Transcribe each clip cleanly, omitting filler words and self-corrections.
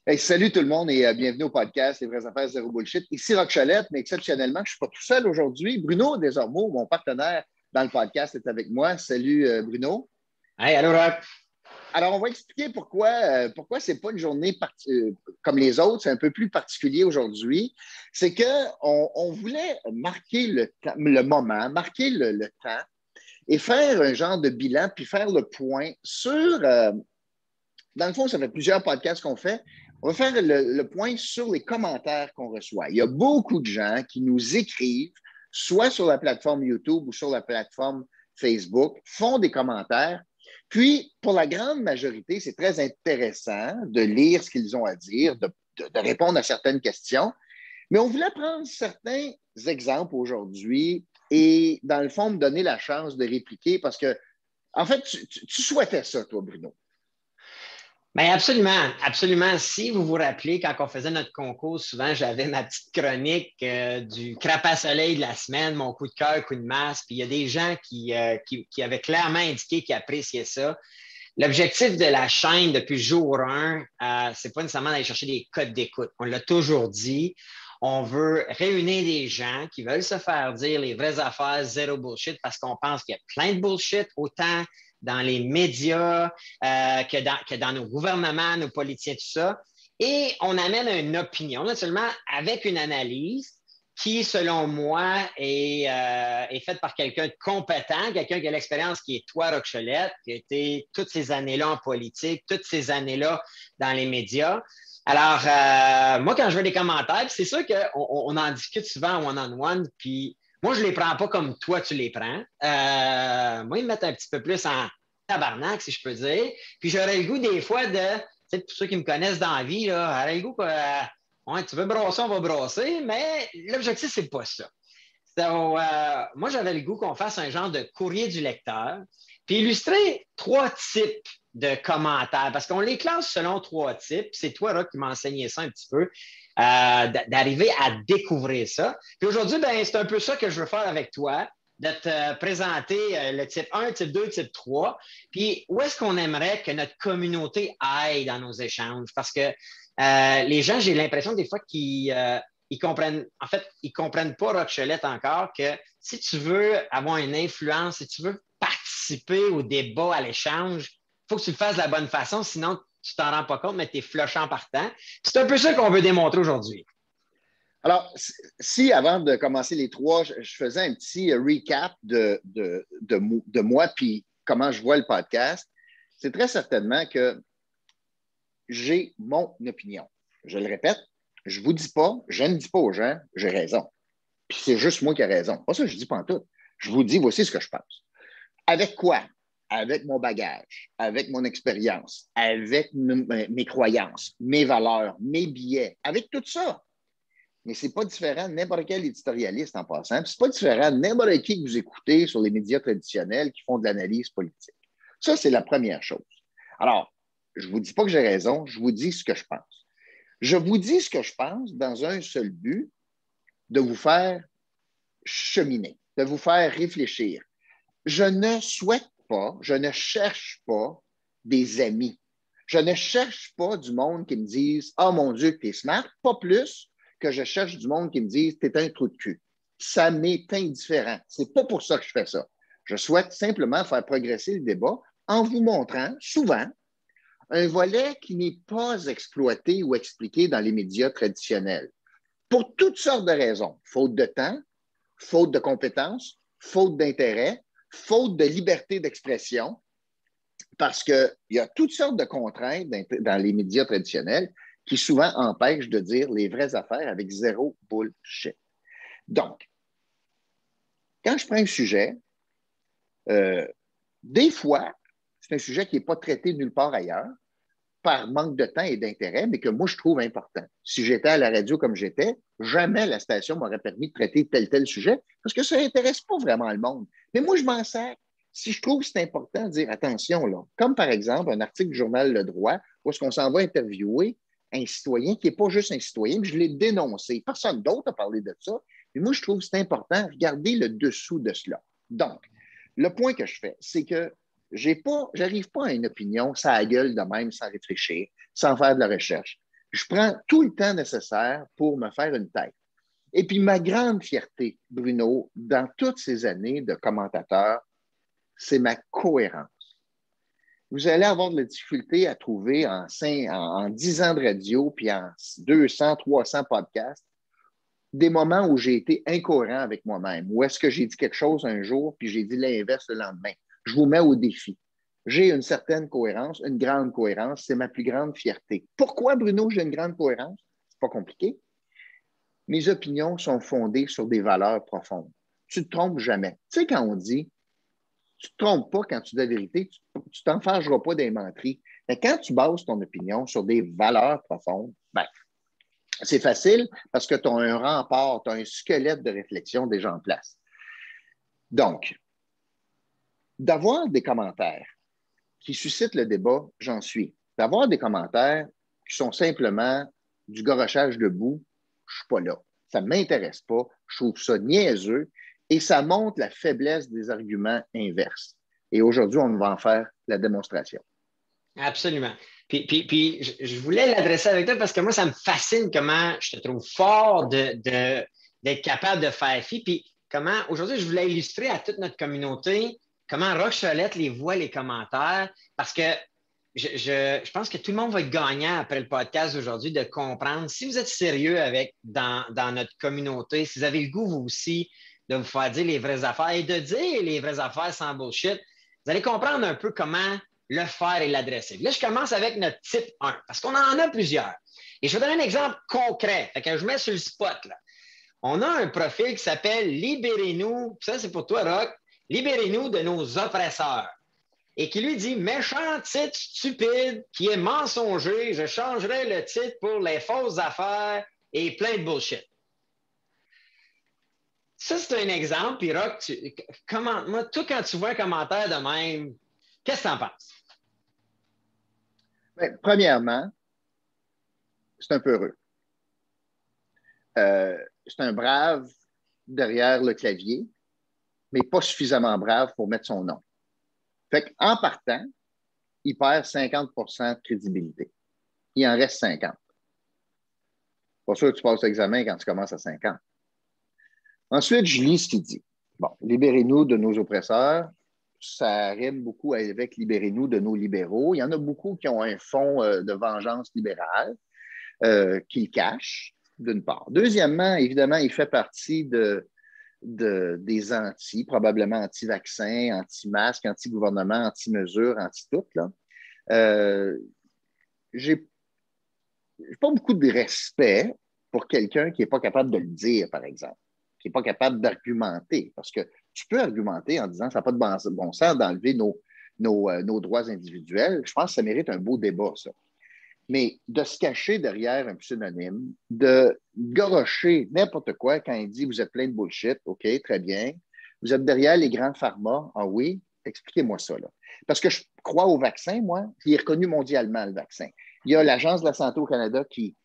Hey, salut tout le monde et bienvenue au podcast Les vraies affaires zéro bullshit. Ici Roch Cholette, mais exceptionnellement, je ne suis pas tout seul aujourd'hui. Bruno Desormeaux, mon partenaire dans le podcast, est avec moi. Salut Bruno. Hey, allô, Rock. Alors, on va expliquer pourquoi ce n'est pas une journée comme les autres, c'est un peu plus particulier aujourd'hui. C'est qu'on voulait marquer le moment, marquer le temps et faire un genre de bilan, puis faire le point sur, dans le fond, ça fait plusieurs podcasts qu'on fait. On va faire le point sur les commentaires qu'on reçoit. Il y a beaucoup de gens qui nous écrivent, soit sur la plateforme YouTube ou sur la plateforme Facebook, font des commentaires. Puis, pour la grande majorité, c'est très intéressant de lire ce qu'ils ont à dire, de répondre à certaines questions. Mais on voulait prendre certains exemples aujourd'hui et, dans le fond, me donner la chance de répliquer parce que, en fait, tu souhaitais ça, toi, Bruno. Bien, absolument, absolument. Si vous vous rappelez, quand on faisait notre concours, souvent, j'avais ma petite chronique du crap-à-soleil de la semaine, mon coup de cœur, coup de masse. Puis il y a des gens qui avaient clairement indiqué qu'ils appréciaient ça. L'objectif de la chaîne depuis jour 1, c'est pas nécessairement d'aller chercher des codes d'écoute. On l'a toujours dit. On veut réunir des gens qui veulent se faire dire les vraies affaires, zéro bullshit, parce qu'on pense qu'il y a plein de bullshit, autant dans les médias que dans nos gouvernements, nos politiciens, tout ça. Et on amène une opinion, naturellement, avec une analyse qui, selon moi, est faite par quelqu'un de compétent, quelqu'un qui a l'expérience qui est toi, Roch Cholette, qui a été toutes ces années-là en politique, toutes ces années-là dans les médias. Alors, moi, quand je veux des commentaires, c'est sûr qu'on en discute souvent en one-on-one, puis moi, je ne les prends pas comme toi, tu les prends. Moi, ils me mettent un petit peu plus en tabarnak, si je peux dire. Puis j'aurais le goût des fois de, tu sais, pour ceux qui me connaissent dans la vie, là, j'aurais le goût que, ouais, tu veux brasser, on va brasser, mais l'objectif, c'est pas ça. Moi, j'avais le goût qu'on fasse un genre de courrier du lecteur, puis illustrer 3 types de commentaires, parce qu'on les classe selon 3 types. C'est toi, Rock, qui m'as enseigné ça un petit peu, d'arriver à découvrir ça. Puis aujourd'hui, ben, c'est un peu ça que je veux faire avec toi, de te présenter le type 1, type 2, type 3. Puis où est-ce qu'on aimerait que notre communauté aille dans nos échanges? Parce que les gens, j'ai l'impression des fois qu'ils ils comprennent pas, Roch Cholette, encore, que si tu veux avoir une influence, si tu veux participer au débat, à l'échange, il faut que tu le fasses de la bonne façon, sinon tu t'en rends pas compte, mais tu es flushant partant. C'est un peu ça qu'on veut démontrer aujourd'hui. Alors, si avant de commencer les trois, je faisais un petit recap de moi puis comment je vois le podcast, c'est très certainement que j'ai mon opinion. Je le répète, je vous dis pas, je ne dis pas aux gens, j'ai raison. Puis c'est juste moi qui ai raison. Pas ça, je dis pas en tout. Je vous dis, voici ce que je pense. Avec quoi? Avec mon bagage, avec mon expérience, avec mes croyances, mes valeurs, mes billets, avec tout ça. Mais ce n'est pas différent de n'importe quel éditorialiste en passant. Ce n'est pas différent de n'importe qui que vous écoutez sur les médias traditionnels qui font de l'analyse politique. Ça, c'est la première chose. Alors, je ne vous dis pas que j'ai raison, je vous dis ce que je pense. Je vous dis ce que je pense dans un seul but, de vous faire cheminer, de vous faire réfléchir. Je ne souhaite pas, je ne cherche pas des amis. Je ne cherche pas du monde qui me dise « Ah, oh, mon Dieu, que tu es smart », pas plus que je cherche du monde qui me dise « T'es un trou de cul ». Ça m'est indifférent. C'est pas pour ça que je fais ça. Je souhaite simplement faire progresser le débat en vous montrant souvent un volet qui n'est pas exploité ou expliqué dans les médias traditionnels. Pour toutes sortes de raisons. Faute de temps, faute de compétences, faute d'intérêt, faute de liberté d'expression, parce qu'il y a toutes sortes de contraintes dans les médias traditionnels qui souvent empêchent de dire les vraies affaires avec zéro bullshit. Donc, quand je prends un sujet, des fois, c'est un sujet qui n'est pas traité nulle part ailleurs par manque de temps et d'intérêt, mais que moi, je trouve important. Si j'étais à la radio comme j'étais, jamais la station m'aurait permis de traiter tel sujet parce que ça n'intéresse pas vraiment le monde. Mais moi, je m'en sers. Si je trouve que c'est important de dire attention, là, comme par exemple un article du journal Le Droit où est-ce qu'on s'en va interviewer un citoyen qui n'est pas juste un citoyen, mais je l'ai dénoncé. Personne d'autre a parlé de ça. Mais moi, je trouve que c'est important de regarder le dessous de cela. Donc, le point que je fais, c'est que j'arrive pas à une opinion, ça a gueule de même, sans réfléchir, sans faire de la recherche. Je prends tout le temps nécessaire pour me faire une tête. Et puis, ma grande fierté, Bruno, dans toutes ces années de commentateur, c'est ma cohérence. Vous allez avoir de la difficulté à trouver en 10 ans de radio, puis en 200, 300 podcasts, des moments où j'ai été incohérent avec moi-même, où est-ce que j'ai dit quelque chose un jour, puis j'ai dit l'inverse le lendemain. Je vous mets au défi. J'ai une certaine cohérence, une grande cohérence, c'est ma plus grande fierté. Pourquoi, Bruno, j'ai une grande cohérence? C'est pas compliqué. Mes opinions sont fondées sur des valeurs profondes. Tu ne te trompes jamais. Tu sais, quand on dit tu ne te trompes pas quand tu dis la vérité, tu ne t'enfargeras pas des menteries. Mais quand tu bases ton opinion sur des valeurs profondes, ben, c'est facile parce que tu as un rempart, tu as un squelette de réflexion déjà en place. Donc, d'avoir des commentaires qui suscitent le débat, j'en suis. D'avoir des commentaires qui sont simplement du gorochage debout, je ne suis pas là. Ça ne m'intéresse pas. Je trouve ça niaiseux et ça montre la faiblesse des arguments inverses. Et aujourd'hui, on va en faire la démonstration. Absolument. Puis je voulais l'adresser avec toi parce que moi, ça me fascine comment je te trouve fort d'être capable de faire fi. Puis comment, aujourd'hui, je voulais illustrer à toute notre communauté comment Rock Cholette les voit les commentaires parce que je pense que tout le monde va être gagnant après le podcast d'aujourd'hui de comprendre si vous êtes sérieux dans notre communauté, si vous avez le goût, vous aussi, de vous faire dire les vraies affaires et de dire les vraies affaires sans bullshit, vous allez comprendre un peu comment le faire et l'adresser. Là, je commence avec notre type 1, parce qu'on en a plusieurs. Et je vais donner un exemple concret. Fait que je mets sur le spot, là. On a un profil qui s'appelle Libérez-nous, ça c'est pour toi, Rock, Libérez-nous de nos oppresseurs. Et qui lui dit méchant titre stupide qui est mensonger, je changerai le titre pour les fausses affaires et plein de bullshit. Ça, c'est un exemple. Puis, Rock, moi, toi, quand tu vois un commentaire de même, qu'est-ce que tu en penses? Bien, premièrement, c'est un peu heureux. C'est un brave derrière le clavier, mais pas suffisamment brave pour mettre son nom. Fait qu'en partant, il perd 50 de crédibilité. Il en reste 50. Pas sûr que tu passes l'examen quand tu commences à 50. Ensuite, je lis ce qu'il dit. Bon, libérez-nous de nos oppresseurs. Ça rime beaucoup avec libérez-nous de nos libéraux. Il y en a beaucoup qui ont un fond de vengeance libérale qu'ils cachent, d'une part. Deuxièmement, évidemment, il fait partie des probablement anti-vaccins, anti-masques, anti-gouvernement, anti-mesures, anti-tout. J'ai pas beaucoup de respect pour quelqu'un qui n'est pas capable de le dire, par exemple, qui n'est pas capable d'argumenter. Parce que tu peux argumenter en disant ça n'a pas de bon sens d'enlever nos droits individuels. Je pense que ça mérite un beau débat, ça. Mais de se cacher derrière un pseudonyme, de gorocher n'importe quoi quand il dit vous êtes plein de bullshit, OK, très bien. Vous êtes derrière les grands pharma, ah oui, expliquez-moi ça, là. Parce que je crois au vaccin, moi, qui est reconnu mondialement, le vaccin. Il y a l'Agence de la santé au Canada qui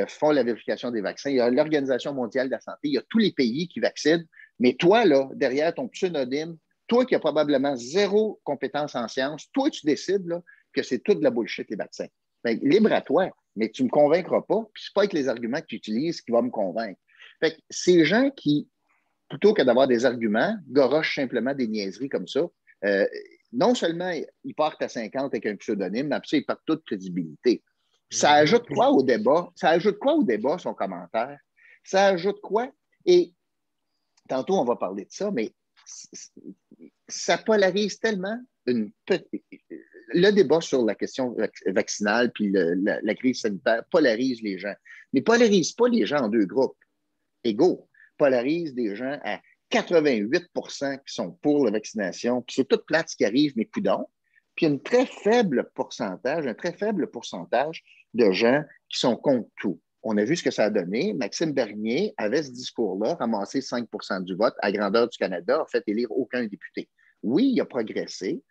font la vérification des vaccins. Il y a l'Organisation mondiale de la santé. Il y a tous les pays qui vaccinent. Mais toi, là, derrière ton pseudonyme, toi qui as probablement zéro compétence en sciences, toi, tu décides là, que c'est tout de la bullshit, les vaccins. Bien, libre à toi, mais tu ne me convaincras pas. Puis ce n'est pas avec les arguments que tu utilises qui vont me convaincre. Fait que ces gens qui, plutôt que d'avoir des arguments, gorochent simplement des niaiseries comme ça, non seulement ils partent à 50 avec un pseudonyme, mais après ils partent toute crédibilité. Ça ajoute quoi au débat? Ça ajoute quoi au débat, son commentaire? Ça ajoute quoi? Et tantôt, on va parler de ça, mais ça polarise tellement le débat sur la question vaccinale puis la crise sanitaire polarise les gens. Mais polarise pas les gens en deux groupes égaux. Polarise des gens à 88 qui sont pour la vaccination, puis c'est toute plate ce qui arrive, mais coudonc. Puis un très faible pourcentage de gens qui sont contre tout. On a vu ce que ça a donné. Maxime Bernier avait ce discours-là, ramassé 5 du vote à grandeur du Canada, a fait élire aucun député. Oui, il a progressé.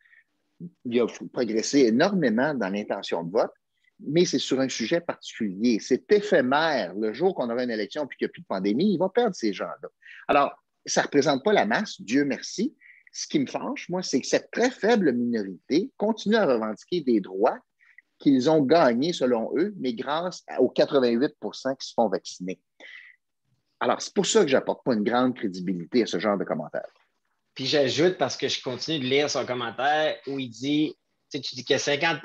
Il a progressé énormément dans l'intention de vote, mais c'est sur un sujet particulier. C'est éphémère. Le jour qu'on aura une élection et qu'il n'y a plus de pandémie, il va perdre ces gens-là. Alors, ça ne représente pas la masse, Dieu merci. Ce qui me fâche, moi, c'est que cette très faible minorité continue à revendiquer des droits qu'ils ont gagné, selon eux, mais grâce aux 88 qui se font vacciner. Alors, c'est pour ça que je n'apporte pas une grande crédibilité à ce genre de commentaires. Puis j'ajoute, parce que je continue de lire son commentaire, où il dit, tu dis que 50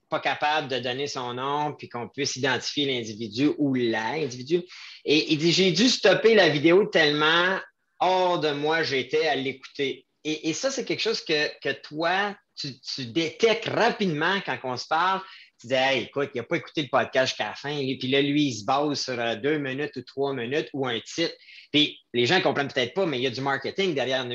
pas capable de donner son nom, puis qu'on puisse identifier l'individu ou l'individu. Et il dit, j'ai dû stopper la vidéo tellement hors de moi j'étais à l'écouter. Et ça, c'est quelque chose que toi, tu détectes rapidement quand on se parle. Tu dis, hey, écoute, il n'a pas écouté le podcast jusqu'à la fin. Puis là, lui, il se base sur 2 minutes ou 3 minutes ou un titre. Puis les gens ne comprennent peut-être pas, mais il y a du marketing derrière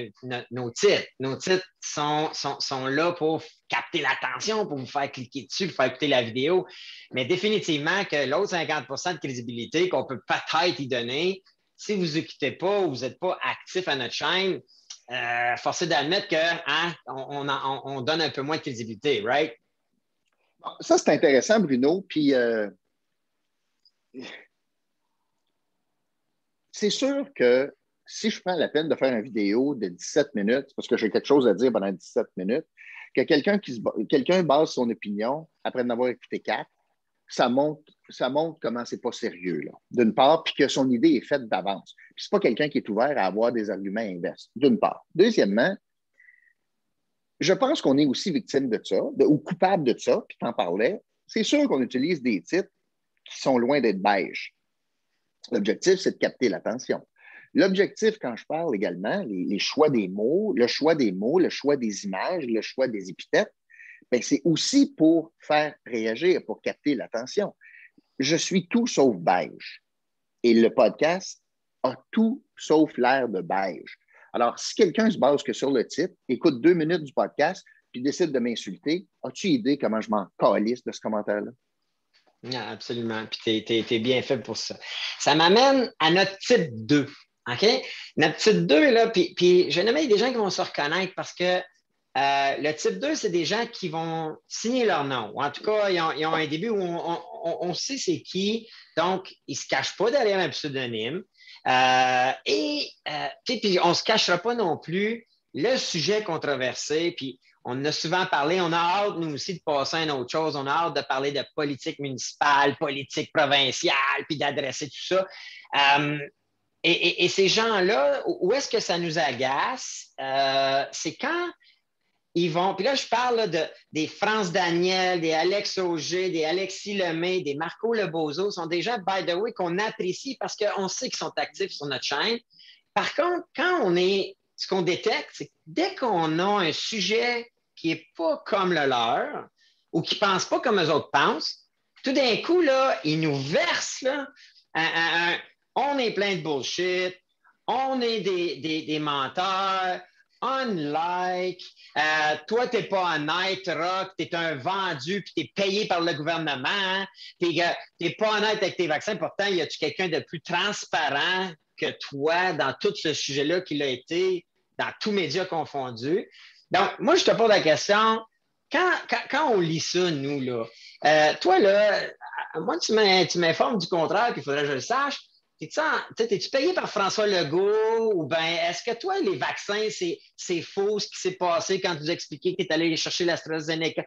nos titres. Nos titres sont là pour capter l'attention, pour vous faire cliquer dessus, pour faire écouter la vidéo. Mais définitivement que l'autre 50 de crédibilité qu'on peut peut-être y donner, si vous n'écoutez pas ou vous n'êtes pas actif à notre chaîne, forcé d'admettre qu'on donne un peu moins de crédibilité, right? Ça, c'est intéressant, Bruno. Puis, c'est sûr que si je prends la peine de faire une vidéo de 17 minutes, parce que j'ai quelque chose à dire pendant 17 minutes, que quelqu'un base son opinion après en avoir écouté 4, ça montre comment c'est pas sérieux, là, d'une part, puis que son idée est faite d'avance. Puis c'est pas quelqu'un qui est ouvert à avoir des arguments inverses, d'une part. Deuxièmement, je pense qu'on est aussi victime de ça, ou coupable de ça, puis tu en parlais. C'est sûr qu'on utilise des titres qui sont loin d'être beige. L'objectif, c'est de capter l'attention. L'objectif, quand je parle également, les choix des mots, le choix des mots, le choix des images, le choix des épithètes, bien, c'est aussi pour faire réagir, pour capter l'attention. Je suis tout sauf beige. Et le podcast a tout sauf l'air de beige. Alors, si quelqu'un se base que sur le titre, écoute 2 minutes du podcast, puis décide de m'insulter, as-tu idée comment je m'en calisse de ce commentaire-là? Non, absolument. Puis tu es bien fait pour ça. Ça m'amène à notre type 2. OK? Notre type 2, là, puis je vais nommer des gens qui vont se reconnaître parce que le type 2, c'est des gens qui vont signer leur nom. En tout cas, ils ont un début où on sait c'est qui. Donc, ils ne se cachent pas derrière un pseudonyme. Puis on ne se cachera pas non plus le sujet controversé. Puis on en a souvent parlé. On a hâte, nous aussi, de passer à une autre chose. On a hâte de parler de politique municipale, politique provinciale, puis d'adresser tout ça. Et ces gens-là, où est-ce que ça nous agace? C'est quand ils vont, puis là, je parle là, des France Daniel, des Alex Auger, des Alexis Lemay, des Marco Lebozo, sont des gens, by the way, qu'on apprécie parce qu'on sait qu'ils sont actifs sur notre chaîne. Par contre, ce qu'on détecte, c'est que dès qu'on a un sujet qui n'est pas comme le leur ou qui ne pense pas comme eux autres pensent, tout d'un coup, là, ils nous versent, là, on est plein de bullshit, on est des menteurs, unlike, toi, tu n'es pas honnête, Rock, tu es un vendu, puis tu es payé par le gouvernement, puis tu n'es pas honnête avec tes vaccins. Pourtant, y a-tu quelqu'un de plus transparent que toi dans tout ce sujet-là qu'il a été dans tous médias confondus? Donc, moi, je te pose la question, quand on lit ça, nous, là, toi, là, moi, tu m'informes du contraire, puis il faudrait que je le sache. T'es-tu payé par François Legault ou bien est-ce que toi, les vaccins, c'est faux ce qui s'est passé quand tu nous expliquais que tu es allé chercher l'AstraZeneca?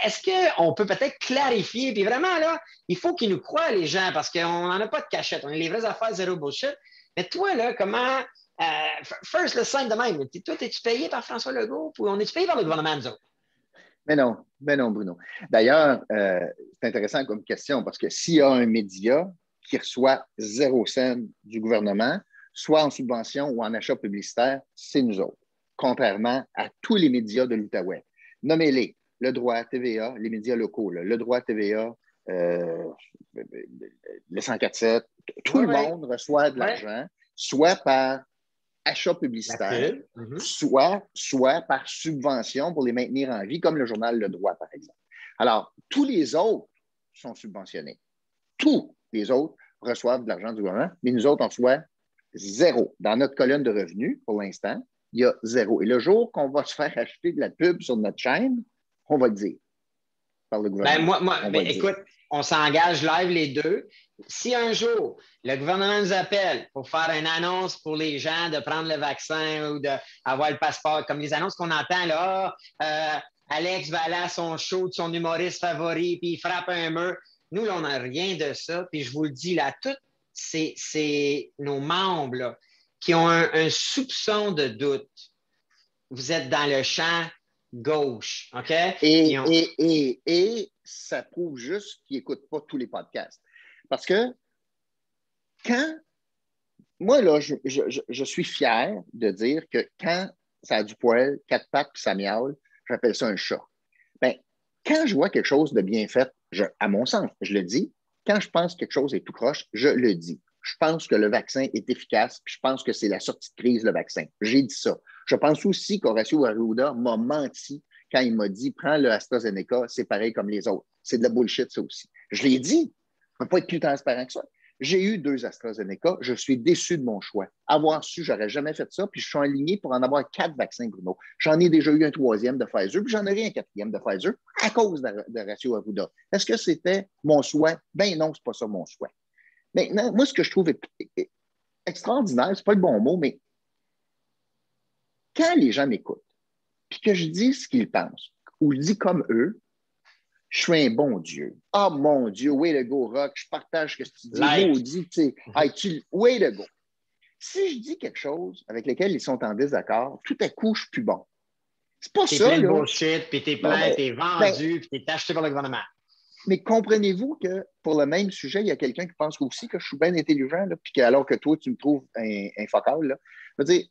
Est-ce qu'on peut peut-être clarifier? Puis vraiment, là, il faut qu'ils nous croient, les gens, parce qu'on n'en a pas de cachette. On est les vraies affaires, zéro bullshit. Mais toi, là, comment. First, le simple de même. Toi, es-tu payé par François Legault ou on est-tu payé par le gouvernement, nous autres? Mais non, Bruno. D'ailleurs, c'est intéressant comme question parce que s'il y a un média qui reçoit 0 cent du gouvernement, soit en subvention ou en achat publicitaire, c'est nous autres, contrairement à tous les médias de l'Outaouais. Nommez-les, le droit TVA, les médias locaux, là, le droit TVA, le 104.7, tout le monde reçoit de l'argent, soit par achat publicitaire, soit par subvention pour les maintenir en vie, comme le journal Le Droit, par exemple. Alors, tous les autres sont subventionnés. Tous les autres reçoivent de l'argent du gouvernement, mais nous autres, on reçoit 0. Dans notre colonne de revenus, pour l'instant, il y a 0. Et le jour qu'on va se faire acheter de la pub sur notre chaîne, on va le dire par le gouvernement. Écoute, on s'engage live les deux. Si un jour, le gouvernement nous appelle pour faire une annonce pour les gens de prendre le vaccin ou d'avoir le passeport, comme les annonces qu'on entend là, Alex va aller à son show de son humoriste favori, puis il frappe un mur. Nous, là, on n'a rien de ça. Puis je vous le dis, là, tous nos membres là, qui ont un soupçon de doute, vous êtes dans le champ gauche, OK? Et ça prouve juste qu'ils n'écoutent pas tous les podcasts. Parce que quand... Moi, là, je suis fier de dire que quand ça a du poil, quatre pattes puis ça miaule, j'appelle ça un chat. Ben, quand je vois quelque chose de bien fait, à mon sens, je le dis. Quand je pense que quelque chose est tout croche, je le dis. Je pense que le vaccin est efficace, puis je pense que c'est la sortie de crise, le vaccin. J'ai dit ça. Je pense aussi qu'Horacio Arruda m'a menti quand il m'a dit « Prends le AstraZeneca, c'est pareil comme les autres. » C'est de la bullshit, ça aussi. Je l'ai dit. Je ne peux pas être plus transparent que ça. J'ai eu 2 AstraZeneca. Je suis déçu de mon choix. Avoir su, j'aurais jamais fait ça. Puis je suis aligné pour en avoir 4 vaccins, Bruno. J'en ai déjà eu un 3e de Pfizer, puis j'en aurai un 4e de Pfizer à cause d'Horacio Arruda. Est-ce que c'était mon souhait? Ben non, c'est pas ça mon souhait. Maintenant, moi, ce que je trouve extraordinaire, c'est pas le bon mot, mais quand les gens m'écoutent, puis que je dis ce qu'ils pensent, ou je dis comme eux, je suis un bon Dieu. Ah, mon Dieu, way to go, Rock. Je partage ce que tu dis. Maudit, tu sais. Way to go. Si je dis quelque chose avec lequel ils sont en désaccord, tout à coup, je suis plus bon. C'est pas T'es ça, plein de là. bullshit, puis t'es Non, plein, t'es vendu, puis t'es acheté par le gouvernement. mais comprenez-vous que pour le même sujet, il y a quelqu'un qui pense aussi que je suis bien intelligent, là, puis alors que toi, tu me trouves un focal, là. Je veux dire,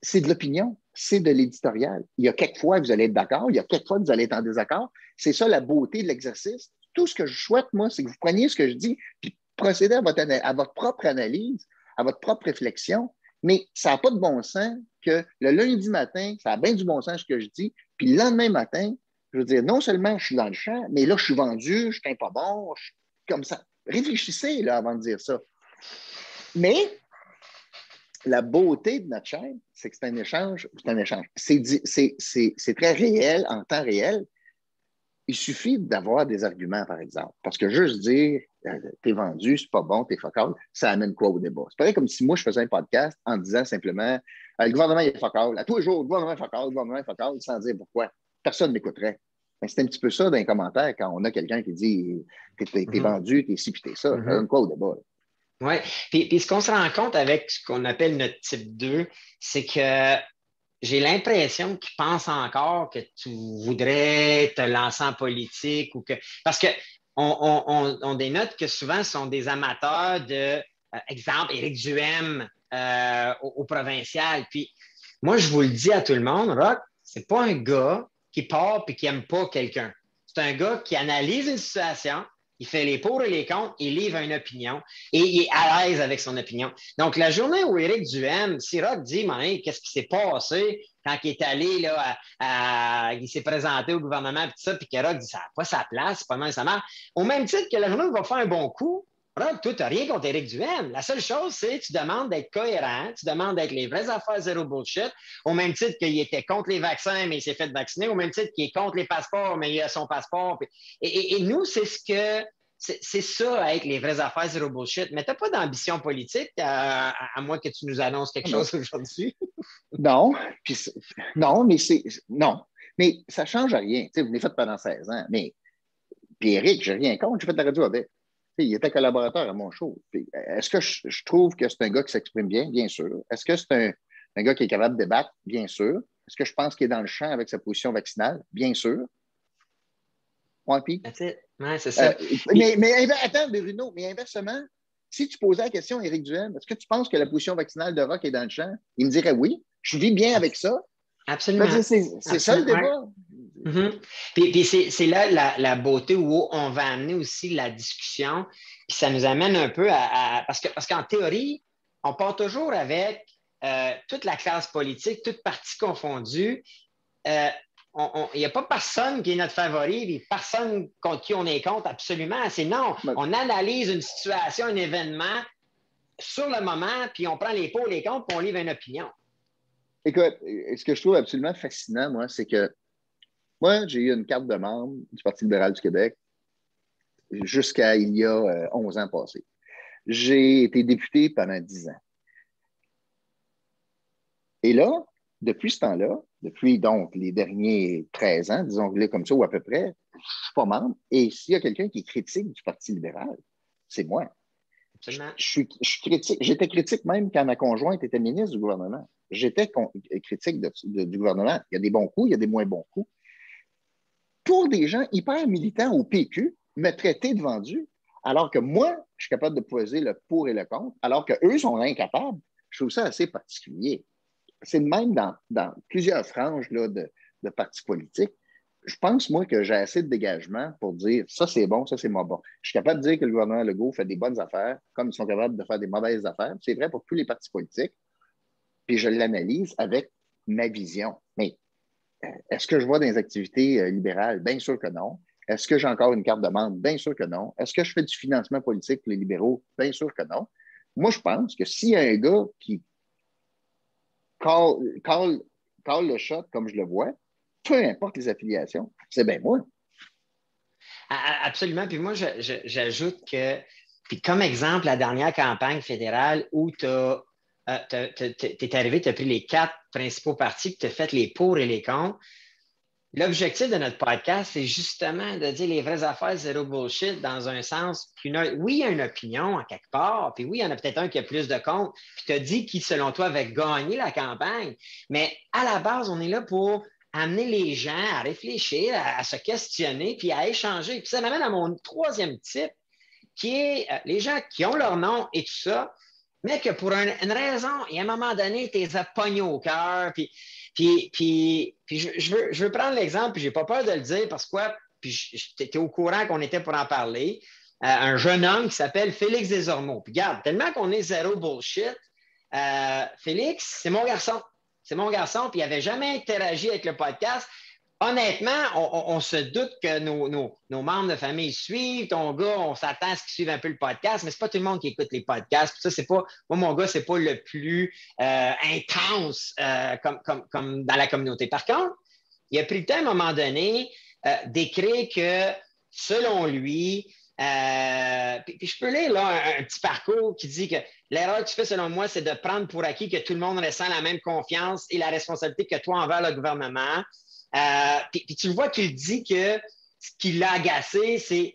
c'est de l'opinion, c'est de l'éditorial. Il y a quelques fois que vous allez être d'accord, il y a quelques fois que vous allez être en désaccord. C'est ça la beauté de l'exercice. Tout ce que je souhaite, moi, c'est que vous preniez ce que je dis, puis procédez à votre propre analyse, à votre propre réflexion. Mais ça n'a pas de bon sens que le lundi matin, ça a bien du bon sens ce que je dis, puis le lendemain matin, je veux dire, non seulement je suis dans le champ, mais là, je suis vendu, je suis pas bon, je suis comme ça. Réfléchissez là, avant de dire ça. Mais la beauté de notre chaîne, c'est que c'est un échange. C'est un échange. C'est très réel, en temps réel. Il suffit d'avoir des arguments, par exemple. Parce que juste dire t'es vendu, c'est pas bon, t'es focal, ça amène quoi au débat? C'est pareil comme si moi, je faisais un podcast en disant simplement le gouvernement est focal. À tous les jours, le gouvernement est focal, le gouvernement est focal, sans dire pourquoi. Personne n'écouterait. C'est un petit peu ça dans les commentaires quand on a quelqu'un qui dit t'es vendu, t'es ci, puis t'es ça. Ça donne quoi au débat? Oui. Puis ce qu'on se rend compte avec ce qu'on appelle notre type 2, c'est que j'ai l'impression qu'ils pensent encore que tu voudrais te lancer en politique ou que. Parce que on dénote que souvent ce sont des amateurs de, exemple, Éric Duhaime au provincial. Puis moi, je vous le dis à tout le monde, Rock, c'est pas un gars qui part et qui aime pas quelqu'un. C'est un gars qui analyse une situation, il fait les pour et les contre, il livre une opinion et il est à l'aise avec son opinion. Donc, la journée où Éric Duhaime, si Rock dit, qu'est-ce qui s'est passé quand il est allé, là, il s'est présenté au gouvernement, puis tout ça, puis que Rock dit, ça n'a pas sa place, c'est pas mal ça marche. Au même titre que la journée où il va faire un bon coup, Rock, toi, tu n'as rien contre Éric Duhaime. La seule chose, c'est que tu demandes d'être cohérent, tu demandes d'être les vraies affaires zéro bullshit, au même titre qu'il était contre les vaccins, mais il s'est fait vacciner, au même titre qu'il est contre les passeports, mais il a son passeport. Et nous, c'est ce que c'est ça, être les vraies affaires zéro bullshit. Mais tu n'as pas d'ambition politique, à moins que tu nous annonces quelque chose aujourd'hui. Non, puis non, mais non, mais ça ne change rien. Vous venez fait pendant 16 ans. Mais puis Eric, j'ai rien contre, j'ai fait de la radio avec. Il était collaborateur à mon show. Est-ce que je trouve que c'est un gars qui s'exprime bien? Bien sûr. Est-ce que c'est un gars qui est capable de débattre? Bien sûr. Est-ce que je pense qu'il est dans le champ avec sa position vaccinale? Bien sûr. Ouais, puis. Ouais, c'est ça. Mais attends, Bruno, mais inversement, si tu posais la question à Éric Duhaime, est-ce que tu penses que la position vaccinale de Rock est dans le champ? Il me dirait oui. Je vis bien avec ça. Absolument. C'est ça le débat. Ouais. Mm-hmm. Puis c'est là la beauté où on va amener aussi la discussion. Puis ça nous amène un peu parce qu'en théorie, on part toujours avec toute la classe politique, toute partie confondue. Il n'y a pas personne qui est notre favori, puis personne contre qui on est contre, absolument. C'est non. On analyse une situation, un événement sur le moment, puis on prend les pour, les contre, puis on livre une opinion. Écoute, ce que je trouve absolument fascinant, moi, c'est que moi, j'ai eu une carte de membre du Parti libéral du Québec jusqu'à il y a 11 ans passés. J'ai été député pendant 10 ans. Et là, depuis ce temps-là, depuis donc les derniers 13 ans, disons-le comme ça, ou à peu près, je ne suis pas membre. Et s'il y a quelqu'un qui est critique du Parti libéral, c'est moi. Absolument. Je suis critique. J'étais critique même quand ma conjointe était ministre du gouvernement. J'étais critique du gouvernement. Il y a des bons coups, il y a des moins bons coups. Pour des gens hyper militants au PQ, me traiter de vendu, alors que moi, je suis capable de poser le pour et le contre, alors qu'eux sont incapables, je trouve ça assez particulier. C'est de même dans plusieurs franges là, de partis politiques. Je pense, moi, que j'ai assez de dégagement pour dire ça, c'est bon, ça, c'est moins bon. Je suis capable de dire que le gouvernement Legault fait des bonnes affaires, comme ils sont capables de faire des mauvaises affaires. C'est vrai pour tous les partis politiques. Puis je l'analyse avec ma vision. Mais est-ce que je vois des activités libérales? Bien sûr que non. Est-ce que j'ai encore une carte de membre? Bien sûr que non. Est-ce que je fais du financement politique pour les libéraux? Bien sûr que non. Moi, je pense que s'il y a un gars qui call le shot comme je le vois, peu importe les affiliations, c'est bien moi. Absolument. Puis moi, j'ajoute que, puis comme exemple, la dernière campagne fédérale où tu es arrivé, tu as pris les 4 principaux partis, tu as fait les pour et les contre. L'objectif de notre podcast, c'est justement de dire les vraies affaires, zéro bullshit, dans un sens. Oui, il y a une opinion en quelque part, puis oui, il y en a peut-être un qui a plus de comptes, puis tu as dit qui, selon toi, avait gagné la campagne. Mais à la base, on est là pour amener les gens à réfléchir, à se questionner, puis à échanger. Puis ça m'amène à mon troisième type, qui est les gens qui ont leur nom et tout ça, mais que pour une raison, et à un moment donné, tu les as pognés au cœur, puis je veux prendre l'exemple, puis je n'ai pas peur de le dire parce que quoi, puis tu es au courant qu'on était pour en parler. Un jeune homme qui s'appelle Félix Desormeaux. Puis regarde, tellement qu'on est zéro bullshit, Félix, c'est mon garçon. C'est mon garçon, puis il n'avait jamais interagi avec le podcast. Honnêtement, on se doute que nos membres de famille suivent. Ton gars, on s'attend à ce qu'ils suivent un peu le podcast, mais c'est pas tout le monde qui écoute les podcasts. Ça, c'est pas, moi, mon gars, c'est pas le plus intense comme dans la communauté. Par contre, il a pris le temps à un moment donné d'écrire que, selon lui, puis je peux lire là un petit parcours qui dit que l'erreur que tu fais, selon moi, c'est de prendre pour acquis que tout le monde ressent la même confiance et la responsabilité que toi envers le gouvernement. Puis tu vois qu'il dit que ce qui l'a agacé, c'est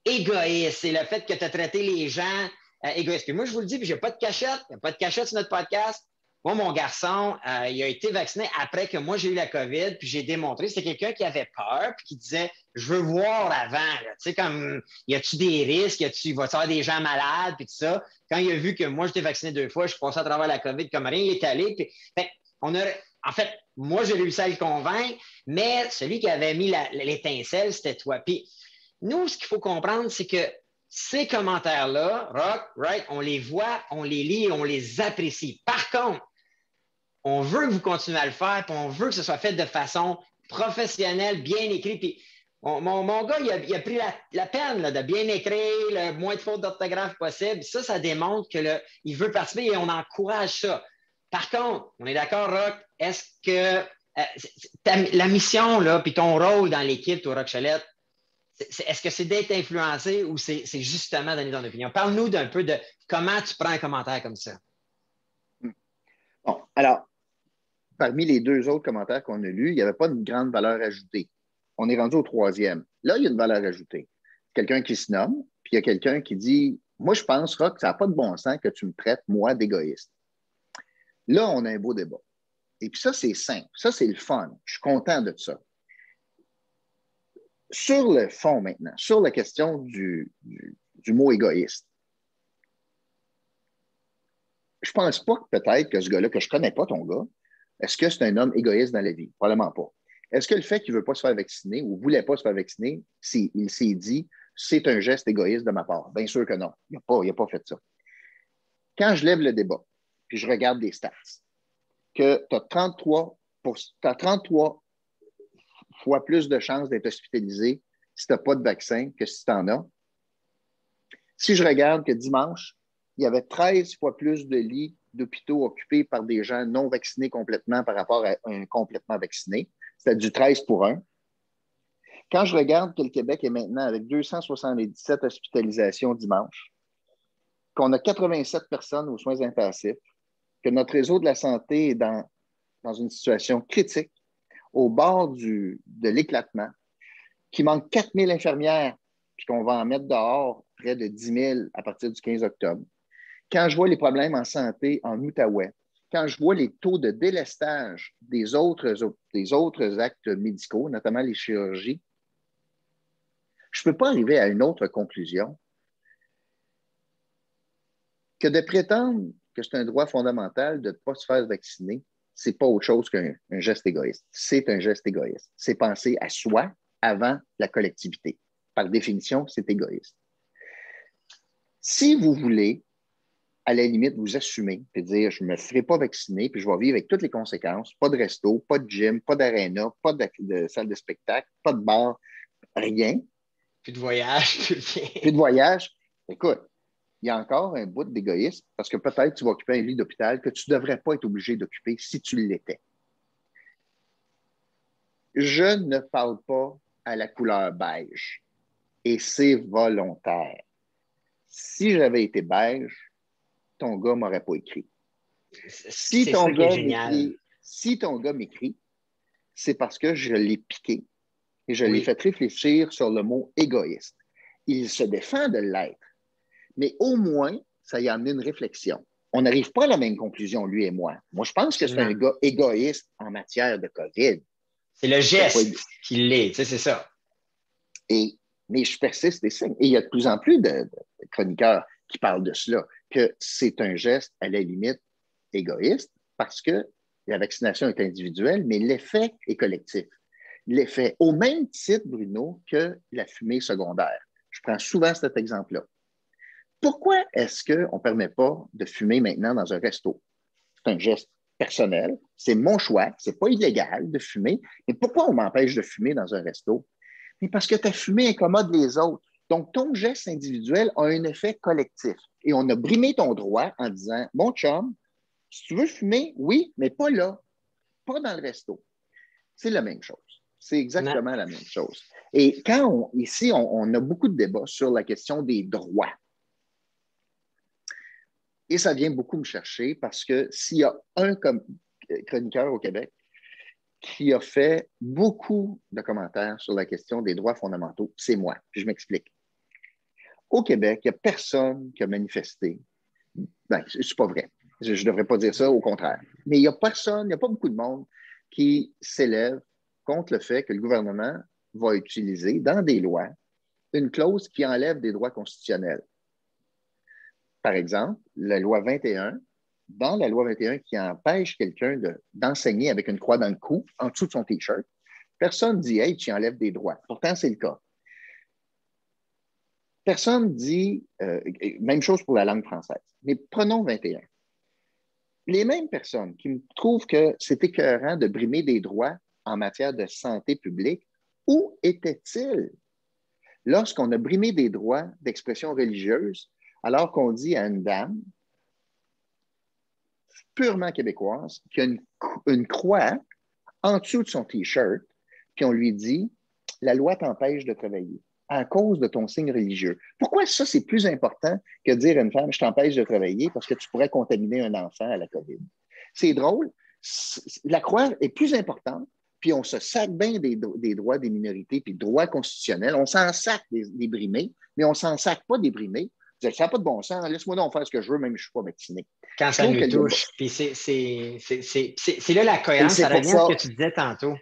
égoïste. C'est le fait que tu as traité les gens égoïstes. Puis moi, je vous le dis, puis j'ai pas de cachette. Il n'y a pas de cachette sur notre podcast. Moi, mon garçon, il a été vacciné après que moi, j'ai eu la COVID, puis j'ai démontré. C'était quelqu'un qui avait peur, puis qui disait, je veux voir avant. Tu sais, comme, y a-tu des risques? Va-tu avoir des gens malades, puis tout ça? Quand il a vu que moi, j'étais vacciné 2 fois, je suis passé à travers la COVID comme rien, il est allé. Puis, en fait, moi, j'ai réussi à le convaincre, mais celui qui avait mis l'étincelle, c'était toi. Puis, nous, ce qu'il faut comprendre, c'est que ces commentaires-là, Rock, right, on les voit, on les lit, on les apprécie. Par contre, on veut que vous continuez à le faire, puis on veut que ce soit fait de façon professionnelle, bien écrit. Puis mon gars, il a pris la peine là, de bien écrire, le moins de fautes d'orthographe possible. Ça démontre qu'il veut participer et on encourage ça. Par contre, on est d'accord, Rock, est-ce que la mission, là, puis ton rôle dans l'équipe, toi, Rock Chalette, est-ce que c'est d'être influencé ou c'est justement donner ton opinion? Parle-nous d'un peu de comment tu prends un commentaire comme ça. Bon, alors, parmi les 2 autres commentaires qu'on a lus, il n'y avait pas de grande valeur ajoutée. On est rendu au 3e. Là, il y a une valeur ajoutée. Quelqu'un qui se nomme, puis il y a quelqu'un qui dit moi, je pense, Rock, ça n'a pas de bon sens que tu me traites, moi, d'égoïste. Là, on a un beau débat. Et puis ça, c'est simple. Ça, c'est le fun. Je suis content de ça. Sur le fond maintenant, sur la question du mot égoïste, je ne pense pas que peut-être que ce gars-là, que je ne connais pas ton gars, est-ce que c'est un homme égoïste dans la vie? Probablement pas. Est-ce que le fait qu'il ne veut pas se faire vacciner ou ne voulait pas se faire vacciner, il s'est dit c'est un geste égoïste de ma part? Bien sûr que non. Il n'a pas fait ça. Quand je lève le débat, puis je regarde les stats, que tu as 33 fois plus de chances d'être hospitalisé si tu n'as pas de vaccin que si tu en as. Si je regarde que dimanche, il y avait 13 fois plus de lits d'hôpitaux occupés par des gens non vaccinés complètement par rapport à un complètement vacciné, c'était du 13 pour 1. Quand je regarde que le Québec est maintenant avec 277 hospitalisations dimanche, qu'on a 87 personnes aux soins intensifs, que notre réseau de la santé est dans dans une situation critique, au bord de l'éclatement, qu'il manque 4 000 infirmières, puis qu'on va en mettre dehors près de 10 000 à partir du 15 octobre. Quand je vois les problèmes en santé en Outaouais, quand je vois les taux de délestage des autres actes médicaux, notamment les chirurgies, je ne peux pas arriver à une autre conclusion que de prétendre que c'est un droit fondamental de ne pas se faire vacciner, ce n'est pas autre chose qu'un geste égoïste. C'est un geste égoïste. C'est penser à soi avant la collectivité. Par définition, c'est égoïste. Si vous voulez, à la limite, vous assumer et dire je ne me ferai pas vacciner, puis je vais vivre avec toutes les conséquences, pas de resto, pas de gym, pas d'aréna, pas de salle de spectacle, pas de bar, rien. Plus de voyage, plus de voyage. Écoute, il y a encore un bout d'égoïsme parce que peut-être tu vas occuper un lit d'hôpital que tu ne devrais pas être obligé d'occuper si tu l'étais. Je ne parle pas à la couleur beige et c'est volontaire. Si j'avais été beige, ton gars ne m'aurait pas écrit. Si ton gars m'écrit, c'est parce que je l'ai piqué et je l'ai fait réfléchir sur le mot égoïste. Il se défend de l'être, mais au moins, ça y a amené une réflexion. On n'arrive pas à la même conclusion, lui et moi. Moi, je pense que c'est un gars égoïste en matière de COVID. C'est le geste qui l'est, tu sais, c'est ça. Mais je persiste et signe. Et il y a de plus en plus de chroniqueurs qui parlent de cela, que c'est un geste à la limite égoïste parce que la vaccination est individuelle, mais l'effet est collectif. L'effet, au même titre, Bruno, que la fumée secondaire. Je prends souvent cet exemple-là. Pourquoi est-ce qu'on ne permet pas de fumer maintenant dans un resto? C'est un geste personnel, c'est mon choix, c'est pas illégal de fumer, mais pourquoi on m'empêche de fumer dans un resto? Mais parce que ta fumée incommode les autres. Donc, ton geste individuel a un effet collectif. Et on a brimé ton droit en disant, mon chum, si tu veux fumer, oui, mais pas là, pas dans le resto. C'est la même chose. C'est exactement la même chose. Et ici, on a beaucoup de débats sur la question des droits. Et ça vient beaucoup me chercher parce que s'il y a un chroniqueur au Québec qui a fait beaucoup de commentaires sur la question des droits fondamentaux, c'est moi. Puis je m'explique. Au Québec, il n'y a personne qui a manifesté. Ben, c'est pas vrai. Je ne devrais pas dire ça, au contraire. Mais il n'y a personne, il n'y a pas beaucoup de monde qui s'élève contre le fait que le gouvernement va utiliser dans des lois une clause qui enlève des droits constitutionnels. Par exemple, la loi 21, dans la loi 21 qui empêche quelqu'un d'enseigner avec une croix dans le cou, en dessous de son T-shirt, personne ne dit « Hey, tu enlèves des droits ». Pourtant, c'est le cas. Personne dit, même chose pour la langue française, mais prenons 21. Les mêmes personnes qui me trouvent que c'est écœurant de brimer des droits en matière de santé publique, où étaient-ils lorsqu'on a brimé des droits d'expression religieuse alors qu'on dit à une dame purement québécoise qui a une croix en dessous de son T-shirt, puis on lui dit « La loi t'empêche de travailler à cause de ton signe religieux. » Pourquoi ça, c'est plus important que de dire à une femme « Je t'empêche de travailler parce que tu pourrais contaminer un enfant à la COVID. » C'est drôle. La croix est plus importante, puis on se sac bien des droits des minorités, puis droits constitutionnels. On s'en sac des brimés, mais on ne s'en sac pas des brimés. Ça n'a pas de bon sens. Laisse-moi donc faire ce que je veux, même si je ne suis pas vacciné. Quand ça nous touche. Puis c'est là la cohérence, ça revient à ce que tu disais tantôt.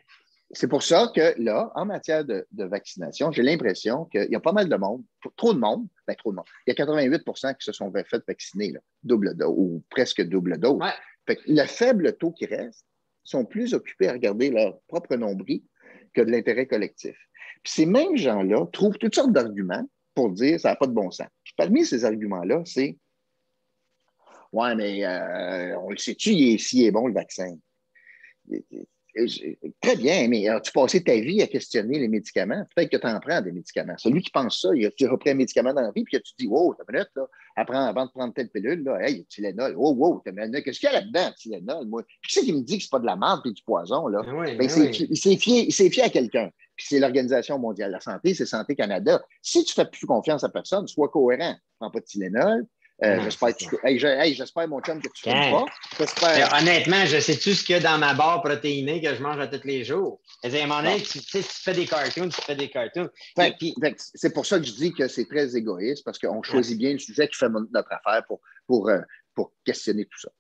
C'est pour ça que là, en matière de vaccination, j'ai l'impression qu'il y a pas mal de monde, trop de monde. Il y a 88 qui se sont fait vacciner, là, double dose ou presque double dose. Ouais. Fait que le faible taux qui reste sont plus occupés à regarder leur propre nombril que de l'intérêt collectif. Puis ces mêmes gens-là trouvent toutes sortes d'arguments pour dire ça n'a pas de bon sens. Puis parmi ces arguments-là, c'est « Ouais, mais on le sait-tu, s'il est bon, le vaccin? » Très bien, mais as-tu passé ta vie à questionner les médicaments? Peut-être que tu en prends des médicaments. Celui qui pense ça, tu as pris un médicament dans la vie, puis tu te dis, wow, t'as une minute, là, avant de prendre telle pilule, là, hey, Tylenol, wow, qu'est-ce qu'il y a là-dedans, Tylenol, moi? Qui c'est qui me dit que c'est pas de la merde et du poison, là? Il s'est fié à quelqu'un. Puis c'est l'Organisation mondiale de la santé, c'est Santé Canada. Si tu fais plus confiance à personne, sois cohérent. Prends pas de Tylenol, Non, j'espère c'est que ça. j'espère, mon chum, que tu ne fumes Quand? pas. J'espère. Honnêtement, je sais-tu ce qu'il y a dans ma barre protéinée que je mange à tous les jours? À un moment Bon. donné, tu sais, si tu fais des cartoons, tu fais des cartoons. C'est pour ça que je dis que c'est très égoïste, parce qu'on Ouais. choisit bien le sujet qui fait notre affaire pour questionner tout ça.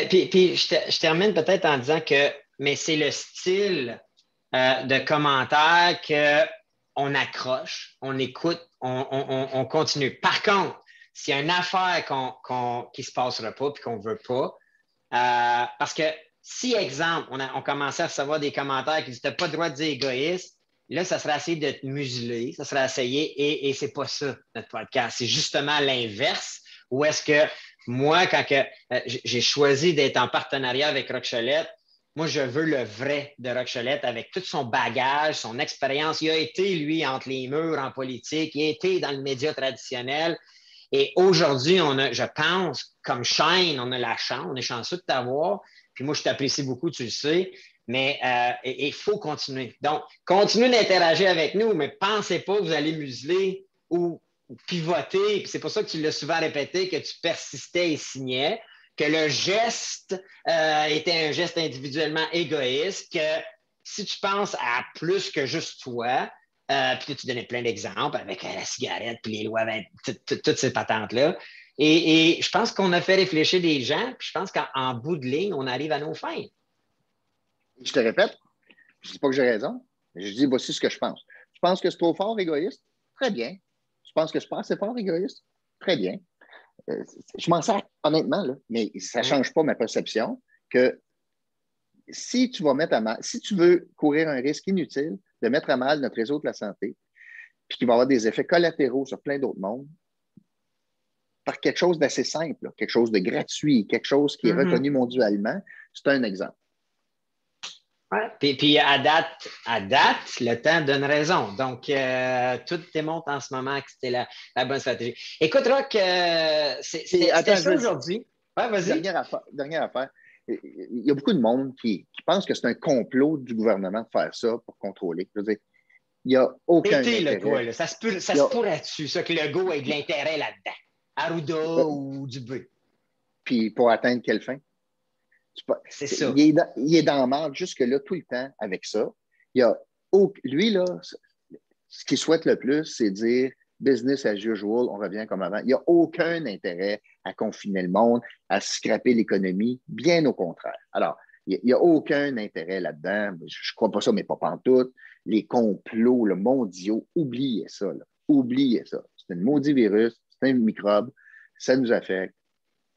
Puis je termine peut-être en disant que, mais c'est le style de commentaire qu'on accroche, on écoute, on continue. Par contre, s'il y a une affaire qui ne se passera pas et qu'on ne veut pas, parce que si, exemple, on commençait à recevoir des commentaires qui disaient t'as pas le droit de dire égoïste, là, ça serait essayer de te museler, ça serait essayer, et c'est pas ça, notre podcast. C'est justement l'inverse, où est-ce que moi, quand j'ai choisi d'être en partenariat avec Rock-Cholette, moi, je veux le vrai de Rock-Cholette avec tout son bagage, son expérience. Il a été, lui, entre les murs en politique, il a été dans le média traditionnel. Et aujourd'hui, je pense, comme chaîne, on a la chance, on est chanceux de t'avoir. Puis moi, je t'apprécie beaucoup, tu le sais. Mais il faut continuer. Donc, continuez d'interagir avec nous, mais pensez pas que vous allez museler ou pivoter. Puis c'est pour ça que tu l'as souvent répété, que tu persistais et signais, que le geste était un geste individuellement égoïste, que si tu penses à plus que juste toi, puis tu donnais plein d'exemples avec la cigarette, puis les lois, toutes ces patentes-là. Et je pense qu'on a fait réfléchir des gens, puis je pense qu'en bout de ligne, on arrive à nos fins. Je te répète, je ne dis pas que j'ai raison, mais je dis voici ce que je pense. Tu penses que c'est trop fort égoïste? Très bien. Tu penses que c'est pas assez fort égoïste? Très bien. Je m'en sers honnêtement, là, mais ça ne change pas ma perception que si tu vas mettre à mal, si tu veux courir un risque inutile de mettre à mal notre réseau de la santé, puis qu'il va y avoir des effets collatéraux sur plein d'autres mondes, par quelque chose d'assez simple, là, quelque chose de gratuit, quelque chose qui est reconnu mondialement, c'est un exemple. Ouais. Puis à date, le temps donne raison. Donc, tout démontre en ce moment que c'était la bonne stratégie. Écoute, Rock, c'était ça aujourd'hui. Ouais, vas-y. Dernière affaire. Il y a beaucoup de monde qui pense que c'est un complot du gouvernement de faire ça pour contrôler. Je veux dire, il n'y a aucun intérêt. Toi, là. Ça se pourrait-tu, ça, que le go ait de l'intérêt là-dedans? Arruda ou Dubé? Puis pour atteindre quelle fin? C'est ça. Il est dans la marde jusque-là tout le temps avec ça. Lui, là, ce qu'il souhaite le plus, c'est dire business as usual, on revient comme avant. Il n'y a aucun intérêt à confiner le monde, à scraper l'économie, bien au contraire. Alors, il n'y a aucun intérêt là-dedans. Je ne crois pas ça, mais pas pantoute. Les complots mondiaux, oubliez ça. Là. Oubliez ça. C'est un maudit virus, c'est un microbe, ça nous affecte.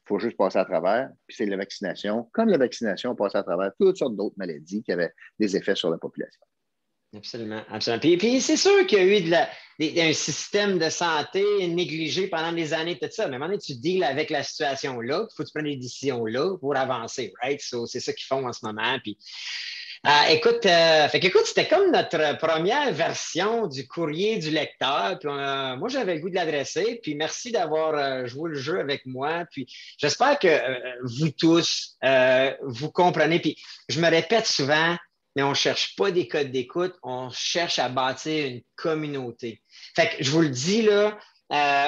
Il faut juste passer à travers. Puis c'est la vaccination. Comme la vaccination passe à travers toutes sortes d'autres maladies qui avaient des effets sur la population. Absolument, absolument. Puis c'est sûr qu'il y a eu un système de santé négligé pendant des années, tout ça. Mais à un moment donné, tu deals avec la situation là, il faut que tu prennes des décisions là pour avancer, right? So, c'est ça qu'ils font en ce moment. Puis, écoute, c'était comme notre première version du courrier du lecteur. Puis, moi, j'avais le goût de l'adresser. Puis merci d'avoir joué le jeu avec moi. Puis j'espère que vous tous, vous comprenez. Puis je me répète souvent, mais on ne cherche pas des codes d'écoute, on cherche à bâtir une communauté. Fait que je vous le dis, là,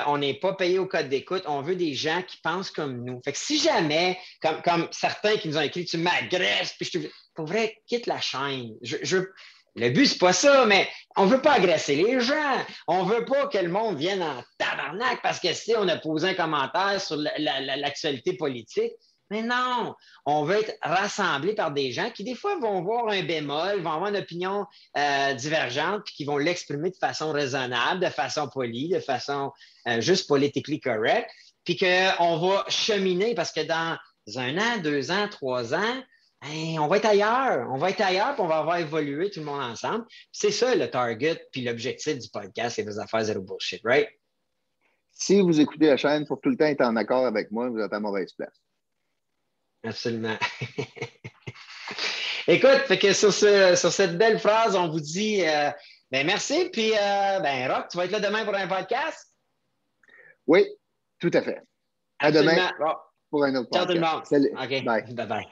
on n'est pas payé au code d'écoute, on veut des gens qui pensent comme nous. Fait que si jamais, comme certains qui nous ont écrit, tu m'agresses, puis pour vrai, quitte la chaîne. Le but, c'est pas ça, mais on veut pas agresser les gens. On veut pas que le monde vienne en tabarnak parce que si on a posé un commentaire sur l'actualité politique. Mais non, on veut être rassemblés par des gens qui, des fois, vont voir un bémol, vont avoir une opinion divergente, puis qui vont l'exprimer de façon raisonnable, de façon polie, de façon juste politically correct, puis qu'on va cheminer parce que dans 1 an, 2 ans, 3 ans, on va être ailleurs. On va être ailleurs, puis on va avoir évolué tout le monde ensemble. C'est ça le target, puis l'objectif du podcast, c'est des affaires zéro bullshit, right? Si vous écoutez la chaîne pour tout le temps être en accord avec moi, vous êtes à mauvaise place. Absolument. Écoute, fait que sur cette belle phrase, on vous dit merci, puis Rock, tu vas être là demain pour un podcast? Oui, tout à fait. À Absolument. demain pour un autre podcast. Ciao tout le monde. Salut. OK. Bye. Bye-bye.